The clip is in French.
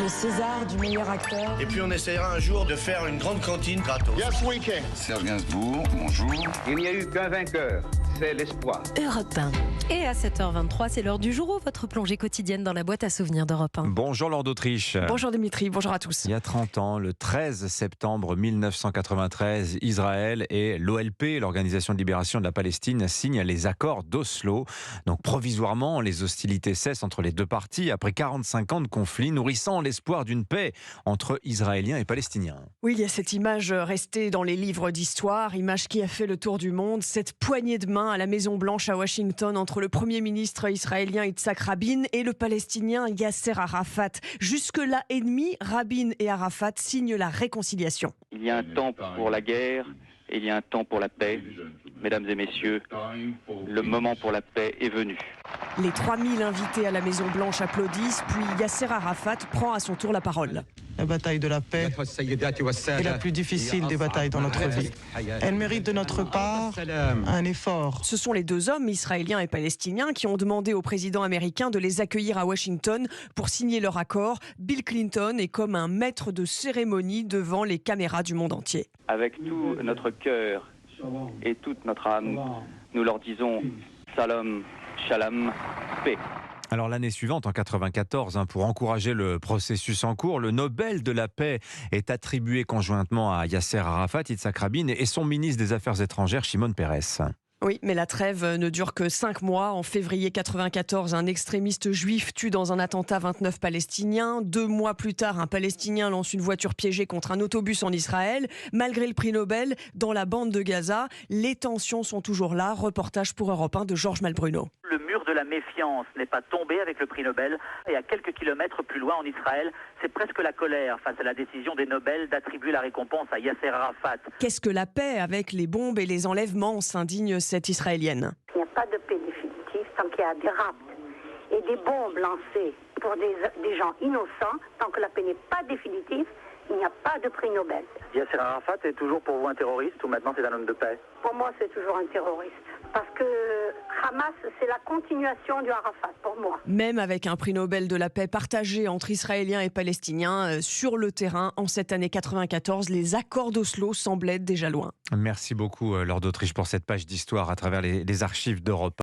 Le César du meilleur acteur. Et puis on essaiera un jour de faire une grande cantine gratos. Yes, we can. Serge Gainsbourg, bonjour. Il n'y a eu qu'un vainqueur, c'est l'espoir. Europe 1. Et à 7h23, c'est l'heure du jour, votre plongée quotidienne dans la boîte à souvenirs d'Europe 1. Bonjour Laure d'Autriche. Bonjour Dimitri, bonjour à tous. Il y a 30 ans, le 13 septembre 1993, Israël et l'OLP, l'Organisation de libération de la Palestine, signent les accords d'Oslo. Donc provisoirement, les hostilités cessent entre les deux parties après 45 ans de conflit, nourrissant l'espoir d'une paix entre Israéliens et Palestiniens. Oui, il y a cette image restée dans les livres d'histoire, image qui a fait le tour du monde, cette poignée de main à la Maison-Blanche à Washington entre le Premier ministre israélien Yitzhak Rabin et le Palestinien Yasser Arafat. Jusque-là ennemis, Rabin et Arafat signent la réconciliation. Il y a un temps pour la guerre et il y a un temps pour la paix. Mesdames et messieurs, le moment pour la paix est venu. Les 3000 invités à la Maison-Blanche applaudissent, puis Yasser Arafat prend à son tour la parole. La bataille de la paix est la plus difficile des batailles dans notre vie. Elle mérite de notre part un effort. Ce sont les deux hommes, israéliens et palestiniens, qui ont demandé au président américain de les accueillir à Washington pour signer leur accord. Bill Clinton est comme un maître de cérémonie devant les caméras du monde entier. Avec tout notre cœur et toute notre âme, nous leur disons Salam, Shalom, paix. Alors l'année suivante, en 1994, pour encourager le processus en cours, le Nobel de la paix est attribué conjointement à Yasser Arafat, Yitzhak Rabin et son ministre des Affaires étrangères, Shimon Peres. Oui, mais la trêve ne dure que 5 mois. En février 1994, un extrémiste juif tue dans un attentat 29 Palestiniens. 2 mois plus tard, un Palestinien lance une voiture piégée contre un autobus en Israël. Malgré le prix Nobel, dans la bande de Gaza, les tensions sont toujours là. Reportage pour Europe 1 de Georges Malbruno. Le mur de la méfiance n'est pas tombé avec le prix Nobel. Et à quelques kilomètres plus loin en Israël, c'est presque la colère face à la décision des Nobel d'attribuer la récompense à Yasser Arafat. Qu'est-ce que la paix avec les bombes et les enlèvements, s'indigne cette Israélienne. Il n'y a pas de paix définitive tant qu'il y a des rapts et des bombes lancées pour des gens innocents. Tant que la paix n'est pas définitive, il n'y a pas de prix Nobel. Yasser Arafat est toujours pour vous un terroriste ou maintenant c'est un homme de paix? Pour moi, c'est toujours un terroriste. Parce que Hamas, c'est la continuation du Arafat, pour moi. Même avec un prix Nobel de la paix partagé entre Israéliens et Palestiniens, sur le terrain, en cette année 1994, les accords d'Oslo semblaient déjà loin. Merci beaucoup Laure d'Autriche pour cette page d'histoire à travers les archives d'Europe.